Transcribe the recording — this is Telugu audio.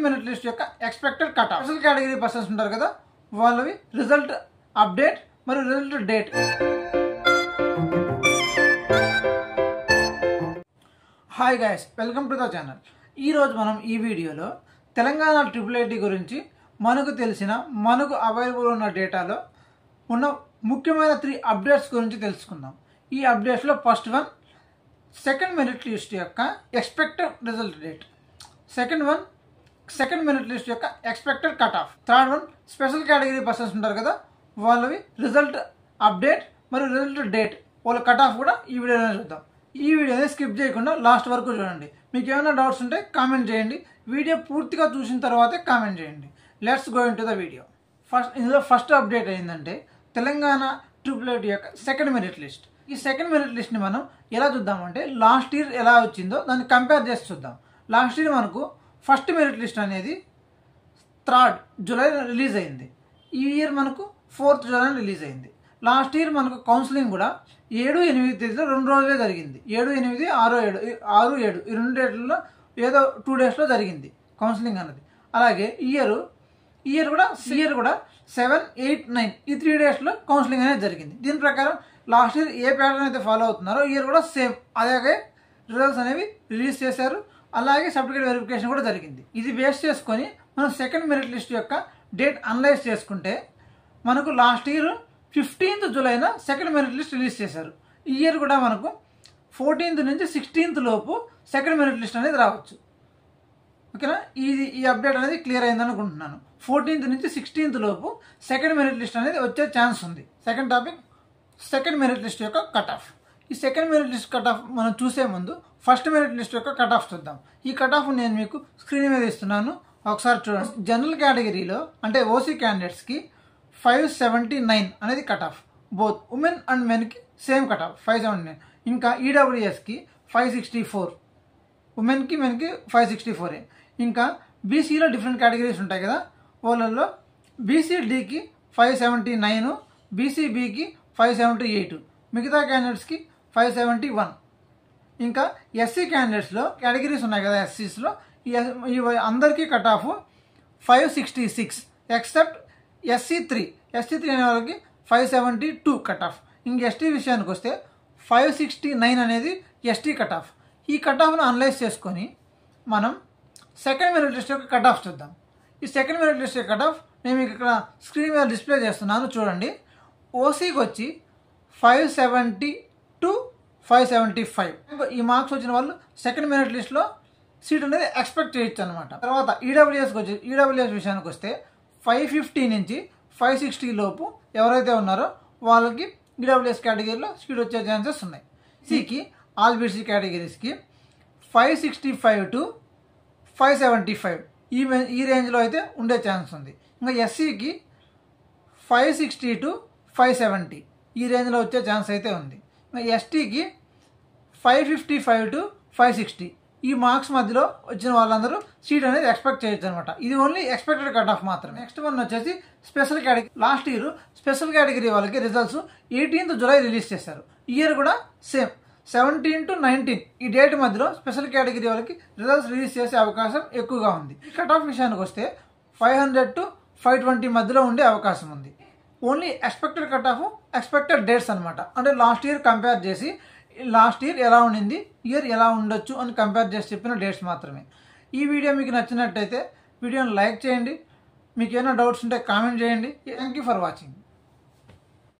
మెరిట్ లిస్ట్ యొక్క expected cut of special category persons ఉంటారు కదా, వాళ్ళవి రిజల్ట్ అప్డేట్ మరియు result date. Hi guys, welcome to the channel. ఈరోజు మనం ఈ వీడియోలో తెలంగాణ IIIT గురించి మనకు తెలిసిన మనకు అవైలబుల్ ఉన్న డేటాలో ఉన్న ముఖ్యమైన 3 అప్డేట్స్ గురించి తెలుసుకుందాం. ఈ అప్డేట్స్లో first one second merit list యొక్క expected result date, second merit list యొక్క expected cut off, third one special category persons ఉంటారు కదా, వాళ్ళవి రిజల్ట్ అప్డేట్ మరియు రిజల్ట్ డేట్, వాళ్ళ కట్ ఆఫ్ కూడా ఈ వీడియోలో చూద్దాం. ఈ వీడియోని స్కిప్ చేయకుండా లాస్ట్ వరకు చూడండి. మీకు ఏమైనా డౌట్స్ ఉంటే కామెంట్ చేయండి. వీడియో పూర్తిగా చూసిన తర్వాతే కామెంట్ చేయండి. Let's go in to the video. ఇందులో ఫస్ట్ అప్డేట్ ఏంటంటే తెలంగాణ IIIT యొక్క సెకండ్ మెరిట్ లిస్ట్. ఈ సెకండ్ మెరిట్ లిస్ట్ని మనం ఎలా చూద్దామంటే లాస్ట్ ఇయర్ ఎలా వచ్చిందో దాన్ని కంపేర్ చేసి చూద్దాం. లాస్ట్ ఇయర్ మనకు ఫస్ట్ మెరిట్ లిస్ట్ అనేది 3rd జూలై రిలీజ్ అయింది. ఈ ఇయర్ మనకు 4th జూలై రిలీజ్ అయింది. లాస్ట్ ఇయర్ మనకు కౌన్సిలింగ్ కూడా 7-8 తేదీలో 2 రోజులే జరిగింది. 7-8, 6-7 ఈ 2 డేట్లలో ఏదో 2 డేస్లో జరిగింది కౌన్సిలింగ్ అన్నది. అలాగే ఈ ఇయర్ కూడా 7, 8, 9 ఈ 3 డేస్లో కౌన్సిలింగ్ అనేది జరిగింది. దీని ప్రకారం లాస్ట్ ఇయర్ ఏ ప్యాటర్న్ అయితే ఫాలో అవుతున్నారో ఈ ఇయర్ కూడా సేమ్ అలాగే రిజల్ట్స్ అనేవి రిలీజ్ చేశారు. అలాగే సర్టిఫికేట్ వెరిఫికేషన్ కూడా జరిగింది. ఇది బేస్ చేసుకొని మనం సెకండ్ మెరిట్ లిస్ట్ యొక్క డేట్ అనలైజ్ చేసుకుంటే మనకు లాస్ట్ ఇయర్ 15th జూలైన సెకండ్ మెరిట్ లిస్ట్ రిలీజ్ చేశారు. ఈ ఇయర్ కూడా మనకు 14th నుంచి 16th లోపు సెకండ్ మెరిట్ లిస్ట్ అనేది రావచ్చు. ఓకేనా, ఈ అప్డేట్ అనేది క్లియర్ అయింది అనుకుంటున్నాను. 14th నుంచి 16th లోపు సెకండ్ మెరిట్ లిస్ట్ అనేది వచ్చే ఛాన్స్ ఉంది. Second topic second merit list యొక్క కట్ ఆఫ్. ఈ second merit list cut off మనం చూసే ముందు ఫస్ట్ మెరిట్ లిస్ట్ యొక్క కట్ ఆఫ్ చూద్దాం. ఈ కట్ ఆఫ్ నేను మీకు స్క్రీన్ మీద ఇస్తున్నాను, ఒకసారి చూడండి. జనరల్ కేటగిరీలో అంటే ఓసీ క్యాండిడేట్స్కి 579 అనేది cut off. Both women and మెన్కి సేమ్ కట్ ఆఫ్ 579. ఇంకా ఈడబ్ల్యూఎస్కి 564, ఉమెన్కి మెన్కి 564. ఇంకా బీసీలో డిఫరెంట్ కేటగిరీస్ ఉంటాయి కదా, వాళ్ళల్లో బీసీడీకి 579, బీసీబీకి 578, మిగతా క్యాండిడేట్స్కి 571. ఇంకా ఎస్సీ క్యాండిడేట్స్లో కేటగిరీస్ ఉన్నాయి కదా, ఎస్సీస్లో ఈ అందరికీ కట్ ఆఫ్ 566 ఎక్సెప్ట్ SC3 అనే వాళ్ళకి 572 కట్ ఆఫ్. ఇంక ఎస్టీ విషయానికి వస్తే 569 అనేది ఎస్టీ కట్ ఆఫ్. ఈ కట్ ఆఫ్ను అనలైజ్ చేసుకొని మనం సెకండ్ మెరిట్ లిస్ట్ యొక్క కట్ ఆఫ్ చూద్దాం. ఈ సెకండ్ మెరిట్ లిస్ట్ యొక్క కట్ ఆఫ్ నేను మీకు ఇక్కడ స్క్రీన్ మీద డిస్ప్లే చేస్తున్నాను, చూడండి. ఓసీకి వచ్చి 570 to 575 ఈ మార్క్స్ వచ్చిన వాళ్ళు సెకండ్ మెరిట్ లిస్ట్లో సీట్ అనేది ఎక్స్పెక్ట్ చేయొచ్చు అనమాట. తర్వాత ఈడబ్ల్యూఎస్ విషయానికి వస్తే 550 నుంచి 560 లోపు ఎవరైతే ఉన్నారో వాళ్ళకి ఈడబ్ల్యూఎస్ కేటగిరీలో సీట్ వచ్చే ఛాన్సెస్ ఉన్నాయి. సికి ఆల్ బీసీ కేటగిరీస్కి 565 to 575 ఈ రేంజ్లో అయితే ఉండే ఛాన్స్ ఉంది. ఇంకా ఎస్సీకి 560 to 570 ఈ రేంజ్లో వచ్చే ఛాన్స్ అయితే ఉంది. ఇంకా ఎస్టీకి 555 to 560 ఈ మార్క్స్ మధ్యలో వచ్చిన వాళ్ళందరూ సీట్ అనేది ఎక్స్పెక్ట్ చేయొచ్చు అనమాట. ఇది ఓన్లీ ఎక్స్పెక్టెడ్ కట్ ఆఫ్ మాత్రమే. నెక్స్ట్ వన్ వచ్చేసి special category. Last year special category వాళ్ళకి రిజల్ట్స్ 18th జూలై రిలీజ్ చేశారు. ఈ ఇయర్ కూడా సేమ్ 17 to 19 ఈ డేట్ మధ్యలో స్పెషల్ కేటగిరీ వాళ్ళకి రిజల్ట్స్ రిలీజ్ చేసే అవకాశం ఎక్కువగా ఉంది. ఈ కట్ ఆఫ్ విషయానికి వస్తే 500 to 520 మధ్యలో ఉండే అవకాశం ఉంది. Only expected cut of expected dates అనమాట. అంటే లాస్ట్ ఇయర్ కంపేర్ చేసి లాస్ట్ ఇయర్ ఎలా ఉండింది, ఇయర్ ఎలా ఉండొచ్చు అని కంపేర్ చేసి చెప్పిన డేట్స్ మాత్రమే. ఈ వీడియో మీకు నచ్చినట్టయితే వీడియోని లైక్ చేయండి. మీకు ఏమైనా డౌట్స్ ఉంటే కామెంట్ చేయండి. Thank you for watching.